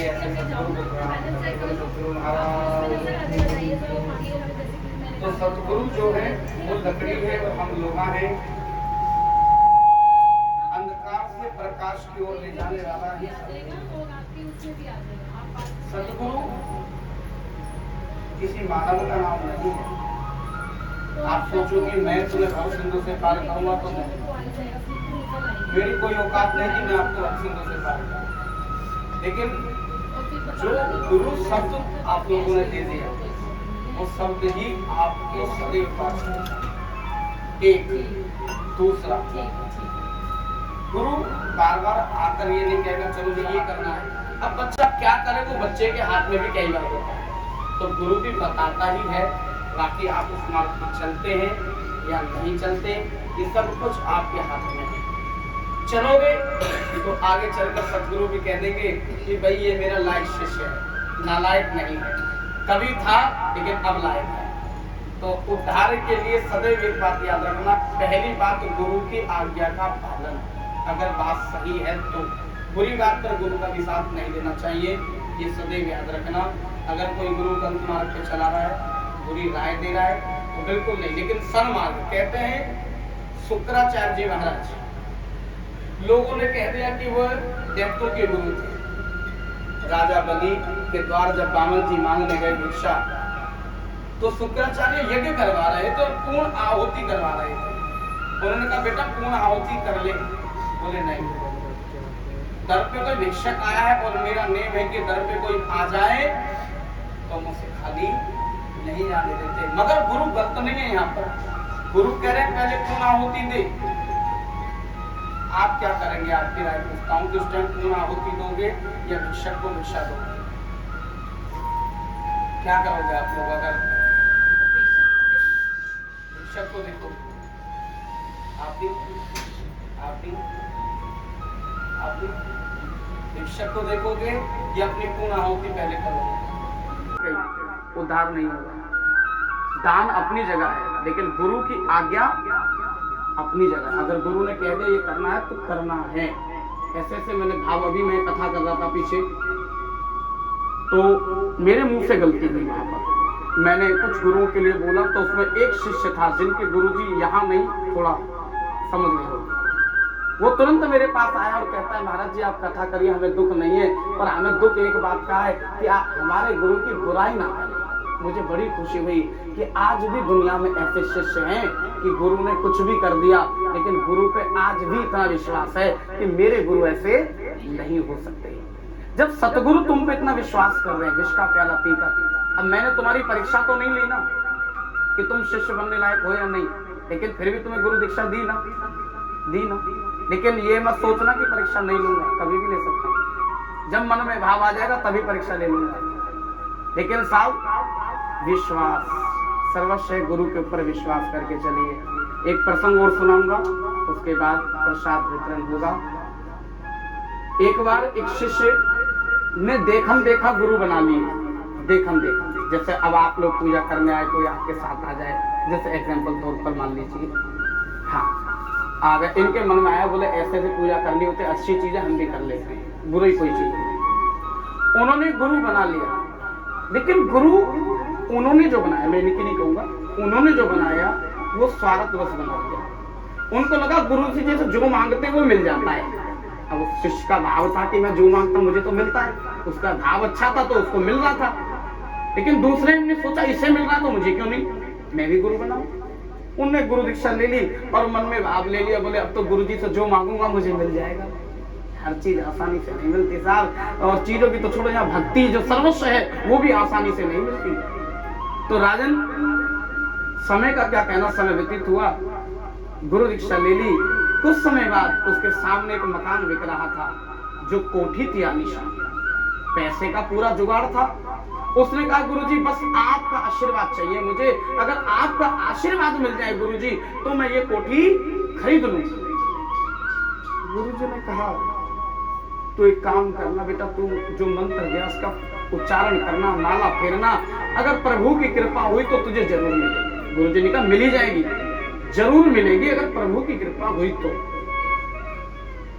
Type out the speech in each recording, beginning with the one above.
आइए ऐसे सतगुरु को प्रणाम करें। बोले सतगुरु महाराज। तो सतगुरु जो है वो लकड़ी है और हम लोग हैं, अंधकार से प्रकाश की ओर ले जाने वाला है सतगुरु। किसी मानव का नाम नहीं है। आप सोचो कि मैं तुम्हें भव सिंधु से पार करूंगा तो नहीं, मेरी कोई औकात नहीं कि मैं आपको भव सिंधु से पार करूं। लेकिन जो गुरु शब्द आप लोगों ने दे दिया वो शब्द ही आपको सदैव पास है। एक दूसरा, गुरु बार बार आकर ये नहीं कहेगा चलो ये करना है। अब बच्चा क्या करे वो बच्चे के हाथ में भी कई बार होता है, तो गुरु भी बताता ही है। बाकी आप उस मार्ग पर चलते हैं या नहीं चलते, ये सब कुछ आपके हाथ में है। चलोगे तो आगे चलकर सतगुरु भी कह देंगे कि भाई ये मेरा लायक शिष्य है, नालायक नहीं है, कभी था लेकिन अब लायक है। तो उद्धार के लिए सदैव एक बात याद रखना, पहली बात गुरु की आज्ञा का पालन। अगर बात सही है तो बुरी बात पर गुरु का भी साथ नहीं देना चाहिए, ये सदैव याद रखना। अगर कोई गुरु गलत मार्ग पे चला रहा है, बुरी राय दे रहा है तो बिल्कुल नहीं, लेकिन सन्मार्ग कहते हैं। शुक्राचार्य जी महाराज, लोगों ने कह दिया कि वह दैत्यों के गुरु थे। राजा बलि के द्वार जब बामन जी मांगने गए भिक्षा, तो शुक्राचार्य यज्ञ करवा रहे थे और पूर्ण आहुति करवा रहे थे। उन्होंने कहा बेटा पूर्ण आहुति कर ले। बोले नहीं, दर पे कोई भिक्षक आया है और मेरा नेम है कि दर पे कोई आ जाए तो मुझसे खाली नहीं आने देते। मगर गुरु गलत नहीं है यहाँ पर। गुरु कह रहे हैं पहले पूर्ण आहुति दे। आप क्या करेंगे? आपकी राय पूछता हूँ कि उस टाइम पूर्ण आहुति दोगे या भिक्षक को भिक्षा दोगे? क्या करोगे आप लोग? अगर भिक्षक को देखो, आप भिक्षक को देखोगे या अपनी पूर्ण आहुति पहले करोगे? उद्धार नहीं होगा। दान अपनी जगह है, लेकिन गुरु की आज्ञा अपनी जगह। अगर गुरु ने कह दिया ये करना है तो करना है। ऐसे ऐसे मैंने भाव, अभी मैं कथा कर रहा था पीछे, तो मेरे मुंह से गलती हुई। वहां पर मैंने कुछ गुरुओं के लिए बोला, तो उसमें एक शिष्य था जिनके गुरुजी यहाँ नहीं, थोड़ा समझ गए हो। वो तुरंत मेरे पास आया और कहता है महाराज जी आप कथा करिए, हमें दुख नहीं है, पर हमें दुख एक बात का है कि आप हमारे गुरु की बुराई ना करें। मुझे बड़ी खुशी हुई कि आज भी दुनिया में ऐसे शिष्य हैं कि गुरु ने कुछ भी कर दिया, लेकिन गुरु पे आज भी इतना विश्वास है कि मेरे गुरु ऐसे नहीं हो सकते। जब सतगुरु तुम पे इतना विश्वास कर रहे हैं, विष का प्याला पीकर, अब मैंने तुम्हारी परीक्षा तो नहीं ली ना कि तुम शिष्य बनने लायक हो या नहीं, लेकिन फिर भी तुम्हें गुरु दीक्षा दी ना। लेकिन ये मत सोचना कि परीक्षा नहीं लूंगा, कभी भी ले सकता हूँ। जब मन में भाव आ जाएगा तभी परीक्षा ले लूंगा। लेकिन साहब विश्वास सर्वस्व, गुरु के ऊपर विश्वास करके चलिए। एक प्रसंग और सुनाऊंगा, उसके बाद प्रसाद वितरण होगा। एक बार एक शिष्य ने देखम देखा गुरु बना लिए। देखम देखा, जैसे अब आप लोग पूजा करने आए, कोई आपके साथ आ जाए, जैसे एग्जाम्पल तौर पर मान लीजिए, हाँ आ गए, इनके मन में आया, बोले ऐसे ऐसे पूजा करनी होती, अच्छी चीजें हम भी कर लेते हैं, बुरी कोई चीज नहीं। उन्होंने गुरु बना लिया, लेकिन गुरु उन्होंने जो बनाया, मैं इनकी नहीं कहूंगा, उन्होंने जो बनाया वो स्वार्थवश बना दिया। उनको लगा गुरु जी जैसे जो मांगते वो मिल जाता है। अब उस शिष्य का भाव था कि मैं जो मांगता मुझे तो मिलता है, उसका भाव अच्छा था तो उसको मिल रहा था। लेकिन दूसरे ने सोचा इसे मिल रहा तो मुझे क्यों नहीं, मैं भी गुरु बनाऊं। उनने गुरु दीक्षा ले ली और मन में भाव ले लिया, बोले अब तो गुरु जी से जो मांगूंगा मुझे मिल जाएगा। हर चीज आसानी से नहीं मिलती साहब, और चीजों की तो छोड़ो, यहाँ भक्ति जो सर्वस्व है वो भी आसानी से नहीं मिलती। तो राजन, समय का क्या कहना, समय व्यतीत हुआ, गुरु दीक्षा ले ली। कुछ समय बाद उसके सामने एक मकान बिक रहा था, जो कोठी थी आलीशान, पैसे का पूरा जुगाड़ था। उसने कहा गुरुजी बस आपका आशीर्वाद चाहिए मुझे, अगर आपका आशीर्वाद मिल जाए गुरुजी तो मैं ये कोठी खरीद लूं। गुरुजी ने कहा तो एक काम करना बेटा, तू जो मंत्र दिया उसका उच्चारण करना, माला फेरना, अगर प्रभु की कृपा हुई तो तुझे जरूर मिलेगी। गुरुजी ने कहा मिल ही जाएगी, जरूर मिलेगी अगर प्रभु की कृपा हुई तो।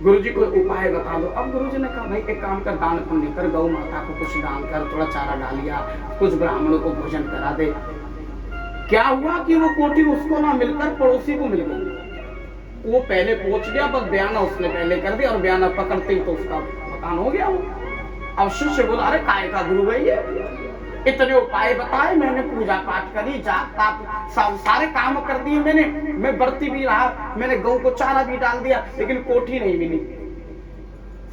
गुरुजी को उपाय बता दो। अब गुरुजी ने कहा भाई एक काम कर, दान पुण्य कर, गौ माता को कुछ दान कर, थोड़ा चारा डालिया, कुछ ब्राह्मणों को भोजन करा दे। क्या हुआ कि वो कोठी उसको ना मिलकर पड़ोसी को मिल गई। वो पहले पहुंच गया, बस बयाना उसने पहले कर दिया और बयाना पकड़ते ही तो उसका मकान हो गया। वो अब शिष्य बोला अरे काय का गुरु भाई है, इतने उपाय बताए मैंने, पूजा पाठ करी, जाप ताप सारे काम कर दिए मैंने, मैं व्रती भी रहा, मैंने गौ को चारा भी डाल दिया, लेकिन कोठी नहीं मिली।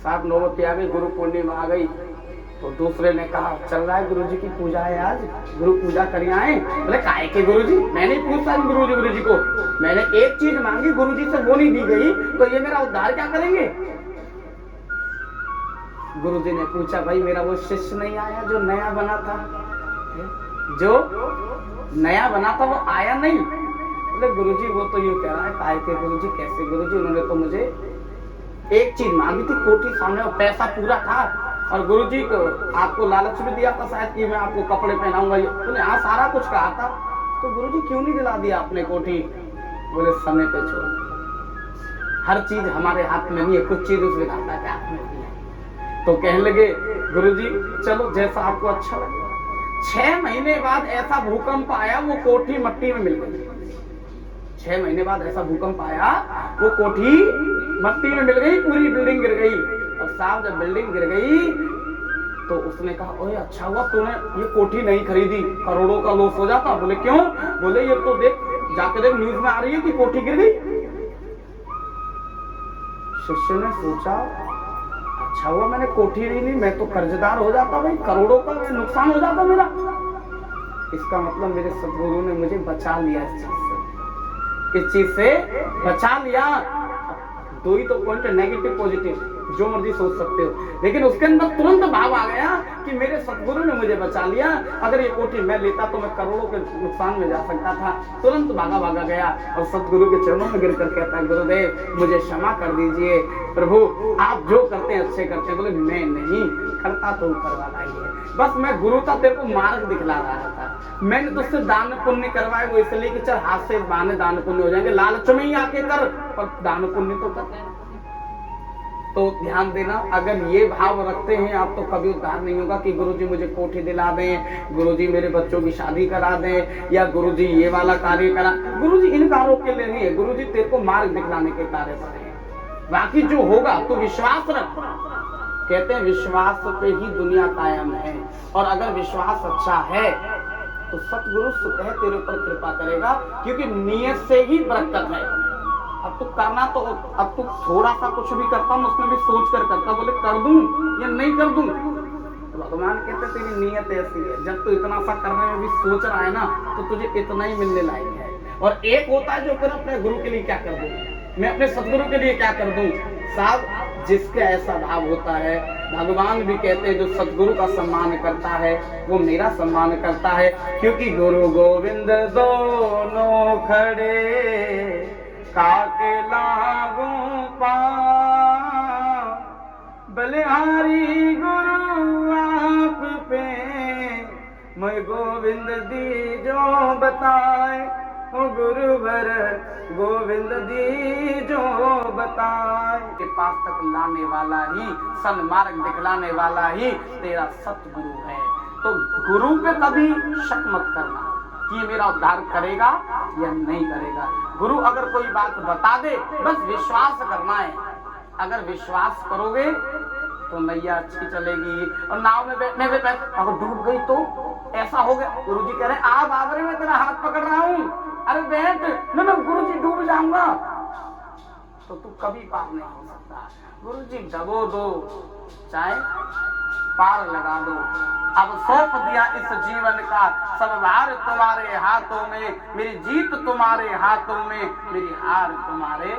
साहब नौबत आ गई, गुरु पूर्णिमा आ गई, तो दूसरे ने कहा चल रहा है गुरुजी की पूजा है आज, गुरु पूजा करिए आए। बोले काय के गुरुजी? मैंने पूछा गुरुजी को, मैंने एक चीज मांगी गुरुजी से वो नहीं दी गई, तो ये मेरा उद्धार क्या करेंगे? गुरुजी ने पूछा भाई मेरा वो शिष्य नहीं आया जो नया बना था, जो नया बना था वो आया नहीं? बोले गुरुजी वो तो यूं कह रहा है काय के गुरुजी? कैसे गुरुजी? उन्होंने तो मुझे एक चीज मांगी थी, कोठी सामने, और पैसा पूरा था, और गुरुजी को आपको लालच भी दिया था शायद कि मैं आपको कपड़े पहनाऊंगा। बोले हाँ सारा कुछ कहा था, तो गुरुजी क्यों नहीं दिला दिया आपने कोठी? बोले समय पे छोड़, हर चीज हमारे हाथ में नहीं है, कुछ चीज उस विधाता के हाथ में नहीं है। तो कहने लगे गुरुजी चलो जैसा आपको अच्छा लगे। 6 महीने बाद ऐसा भूकंप आया, वो कोठी मिट्टी में मिल गई। 6 महीने बाद ऐसा भूकंप आया, वो कोठी मिट्टी में मिल गई, पूरी बिल्डिंग गिर गई। और साहब जब बिल्डिंग गिर गई तो उसने कहा ओए अच्छा हुआ तूने ये कोठी नहीं खरीदी, करोड़ों का लॉस हो जाता। बोले क्यों? बोले ये तो देख, जाके देख न्यूज में आ रही है कि कोठी गिर गई। शिष्य ने सोचा अच्छा हुआ मैंने कोठी नहीं ली, मैं तो कर्जदार हो जाता भाई, करोड़ों का नुकसान हो जाता मेरा। इसका मतलब मेरे सदगुरु ने मुझे बचा लिया, इस चीज से बचा लिया। दो ही तो पॉइंट, नेगेटिव पॉजिटिव जो मर्जी सोच सकते हो, लेकिन उसके अंदर तुरंत भाव आ गया कि मेरे सदगुरु ने मुझे बचा लिया। अगर ये कोठी मैं लेता तो मैं करोड़ों के नुकसान में जा सकता था। तुरंत भागा गया और सदगुरु के चरणों में गिरकर कहता है गुरुदेव मुझे क्षमा कर दीजिए, प्रभु आप जो करते हैं अच्छे करते हैं। बोले मैं नहीं करता तो ऊपर वाला ही है, बस मैं गुरु था, तेरे को मार्ग दिखला रहा था। मैंने तुझसे दान पुण्य करवाए वो इसलिए कि चल हाथ से बहाने दान पुण्य हो जाएंगे, लालच में ही आके कर, पर दान पुण्य तो कर। तो ध्यान देना, अगर ये भाव रखते हैं आप तो कभी उद्धार नहीं होगा कि गुरुजी मुझे कोठी दिला दें, गुरुजी मेरे बच्चों की शादी करा दें, या गुरुजी ये वाला कार्य करा। गुरुजी इन कार्यों के लिए नहीं है, गुरुजी तेरे को मार्ग दिखलाने के कार्य पर है। बाकी जो होगा तो विश्वास रख। कहते हैं विश्वास पे ही दुनिया कायम है, और अगर विश्वास अच्छा है तो सतगुरु स्वतः तेरे ऊपर कृपा करेगा, क्योंकि नियत से ही बरकत है। अब तू करना तो, अब तू थोड़ा सा कुछ भी करता हूं उसमें भी सोच कर करता, बोले कर दूं या नहीं कर दूं, तो भगवान कहते तेरी नियत ऐसी है। जब तू इतना सा करने में भी सोच रहा है ना, तो तुझे इतना ही मिलने लायक है। और एक होता है जो फिर अपने गुरु के लिए क्या कर दूं, मैं अपने सदगुरु के लिए क्या कर दूं। साहब जिसका ऐसा भाव होता है, भगवान भी कहते हैं जो सदगुरु का सम्मान करता है वो मेरा सम्मान करता है, क्योंकि गुरु गोविंद दोनों खड़े काके लागू पा, बलिहारी गुरु आप पे मैं गोविंद दी जो बताए, ओ गुरुवर गोविंद दी जो बताए। के पास तक लाने वाला ही, सन्मार्ग दिखलाने वाला ही तेरा सतगुरु है। तो गुरु पे कभी शक मत करना कि मेरा उद्धार करेगा या नहीं करेगा। गुरु अगर कोई बात बता दे बस विश्वास करना है। अगर विश्वास करोगे तो नैया अच्छी चलेगी। और नाव में बैठने से अगर डूब गई तो ऐसा हो गया, गुरुजी कह रहे आ बाबरे मैं तेरा हाथ पकड़ रहा हूं, अरे बैठ, मैं गुरुजी डूब जाऊंगा, तो तू कभी पार नहीं हो सकता। गुरुजी दबो दो चाहे पार लगा दो। अब सौंप दिया इस जीवन का सब भार तुम्हारे हाथों में, मेरी जीत तुम्हारे हाथों में, मेरी हार तुम्हारे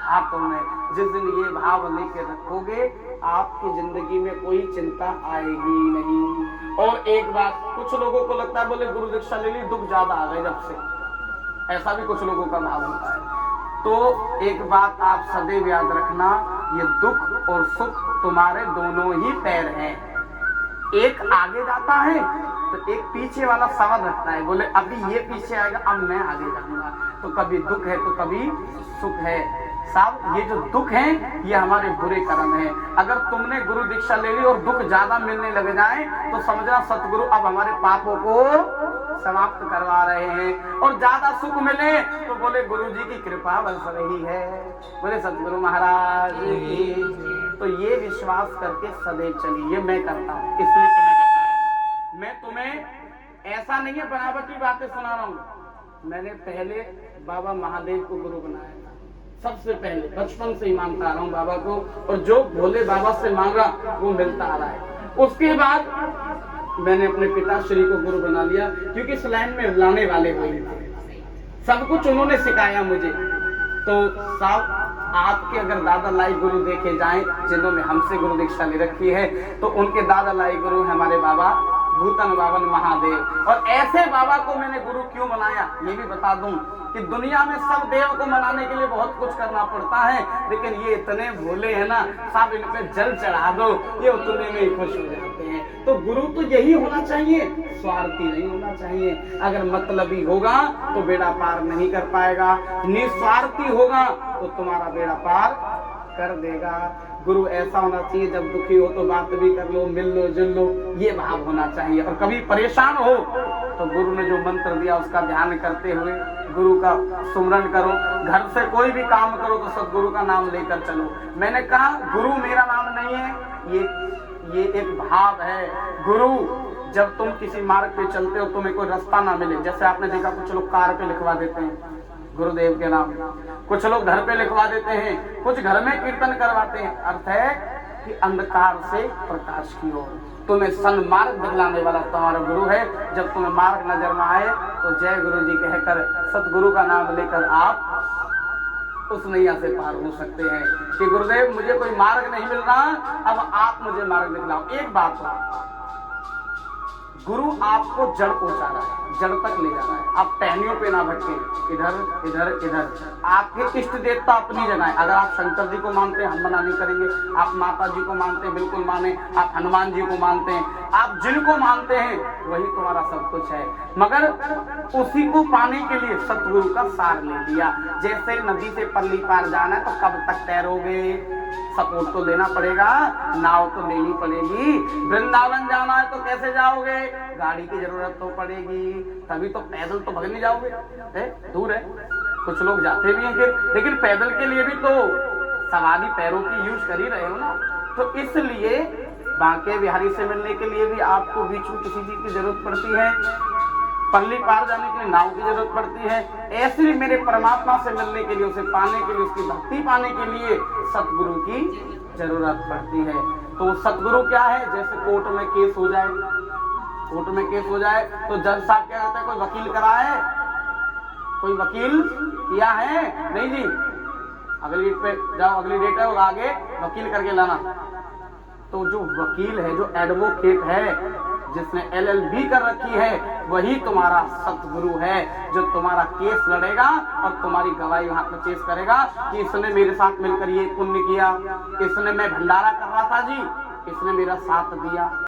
हाथों में। जिस दिन ये भाव लेके रखोगे आपकी जिंदगी में कोई चिंता आएगी नहीं। और एक बात, कुछ लोगों को लगता है बोले गुरु दीक्षा ले ली दुख ज्यादा आ गए जब से, ऐसा भी कुछ लोगों का भाव होता है। तो एक बात आप सदैव याद रखना, ये दुख और सुख तुम्हारे दोनों ही पैर हैं। एक आगे जाता है तो एक पीछे वाला सवाल रखता है, बोले अभी ये पीछे आएगा अब मैं आगे जाऊंगा। तो कभी दुख है तो कभी सुख है। साहब ये जो दुख है ये हमारे बुरे कर्म है। अगर तुमने गुरु दीक्षा ले ली और दुख ज्यादा मिलने लग जाए तो समझना सतगुरु अब हमारे पापों को समाप्त करवा रहे हैं। और ज्यादा सुख मिले तो बोले गुरु जी की कृपा बरस रही है, बोले सतगुरु महाराज की। तो ये विश्वास करके सदैव चलिए, ये मैं करता हूँ, इसलिए मैं तुम्हें ऐसा नहीं है बनावटी बातें सुना रहा हूँ। मैंने पहले बाबा महादेव को गुरु बनाया था, सबसे पहले बचपन से ही मानता आ रहा हूँ बाबा को, और जो भोले बाबा से मांगा वो मिलता आ रहा है। उसके बाद मैंने अपने पिताश्री को गुरु बना लिया, क्योंकि इस लाइन में लाने वाले वही थे, सब कुछ उन्होंने सिखाया मुझे। तो साहब आपके अगर दादा लाई गुरु देखे जाएं जिन्होंने हमसे गुरु दीक्षा ले रखी है, तो उनके दादा लाई गुरु हमारे बाबा भूतन बावन महादेव। और ऐसे बाबा को मैंने गुरु क्यों बनाया ये भी बता दूं कि दुनिया में सब देव को मनाने के लिए बहुत कुछ करना पड़ता है, लेकिन ये इतने भोले हैं ना साहब, इन पे जल चढ़ा दो ये उतने में ही खुश हो जाते हैं। तो गुरु तो यही होना चाहिए, स्वार्थी नहीं होना चाहिए। अगर मतलबी होगा तो बेड़ा पार नहीं कर पाएगा, निस्वार्थी होगा तो तुम्हारा बेड़ा पार कर देगा। गुरु ऐसा होना चाहिए जब दुखी हो तो बात भी कर लो, मिल लो, जुल लो, ये भाव होना चाहिए। और कभी परेशान हो तो गुरु ने जो मंत्र दिया उसका ध्यान करते हुए गुरु का सुमरन करो। घर से कोई भी काम करो तो सदगुरु का नाम लेकर चलो। मैंने कहा गुरु मेरा नाम नहीं है, ये एक भाव है। गुरु जब तुम किसी मार्ग पे चलते हो तुम्हें कोई रास्ता ना मिले, जैसे आपने देखा कुछ लोग कार पे लिखवा देते हैं गुरुदेव के नाम, कुछ लोग घर पे लिखवा देते हैं, कुछ घर में कीर्तन करवाते हैं। अर्थ है कि अंधकार से प्रकाश की ओर तुम्हें सन्मार्ग दिखलाने वाला तुम्हारा गुरु है। जब तुम्हें मार्ग नजर में आए तो जय गुरु जी कहकर सतगुरु का नाम लेकर आप उस नैया से पार हो सकते हैं कि गुरुदेव मुझे कोई मार्ग नहीं मिल रहा, अब आप मुझे मार्ग दिखलाओ। एक बात है, गुरु आपको जड़ पहुंचा रहा है, जड़ तक ले जा रहा है। आप टहनियों पे ना भटके, इधर इधर इधर। आपके इष्ट देवता अपनी जगह है। अगर आप शंकर जी को मानते हैं हम मना नहीं करेंगे, आप माता जी को मानते हैं बिल्कुल माने, आप हनुमान जी को मानते हैं, आप जिनको मानते हैं वही तुम्हारा सब कुछ है। मगर उसी को पाने के लिए सतगुरु का सार ले लिया। जैसे नदी से पल्ली पार जाना है तो कब तक तैरोगे, सपोर्ट तो लेना पड़ेगा, नाव तो लेनी पड़ेगी। वृंदावन जाना है तो कैसे जाओगे, गाड़ी की जरूरत तो पड़ेगी, तभी तो पैदल तो भगने जाओगे, दूर है। कुछ लोग जाते भी हैं लेकिन पैदल के लिए भी तो सवारी पैरों की यूज कर ही रहे हो ना। तो इसलिए बांके बिहारी से मिलने के लिए भी आपको बीच में किसी चीज की जरूरत पड़ती है, पल्ली पार जाने के लिए नाव की जरूरत पड़ती है। ऐसे ही मेरे परमात्मा से मिलने के लिए, उसे पाने के लिए, उसकी भक्ति पाने के लिए सतगुरु की जरूरत पड़ती है। तो सतगुरु क्या है, जैसे कोर्ट में केस हो जाए, कोर्ट में केस हो जाए तो जज साहब क्या कहते हैं, कोई वकील करा है, कोई वकील किया है, नहीं जी अगली डेट पे जाओ, अगली डेट है और आगे वकील करके लाना। तो जो वकील है, जो एडवोकेट है, जिसने LLB कर रखी है, वही तुम्हारा सतगुरु है, जो तुम्हारा केस लड़ेगा और तुम्हारी गवाही वहां पर पेश करेगा कि इसने मेरे साथ मिलकर ये पुण्य किया, इसने, मैं भंडारा कर रहा था जी, इसने मेरा साथ दिया।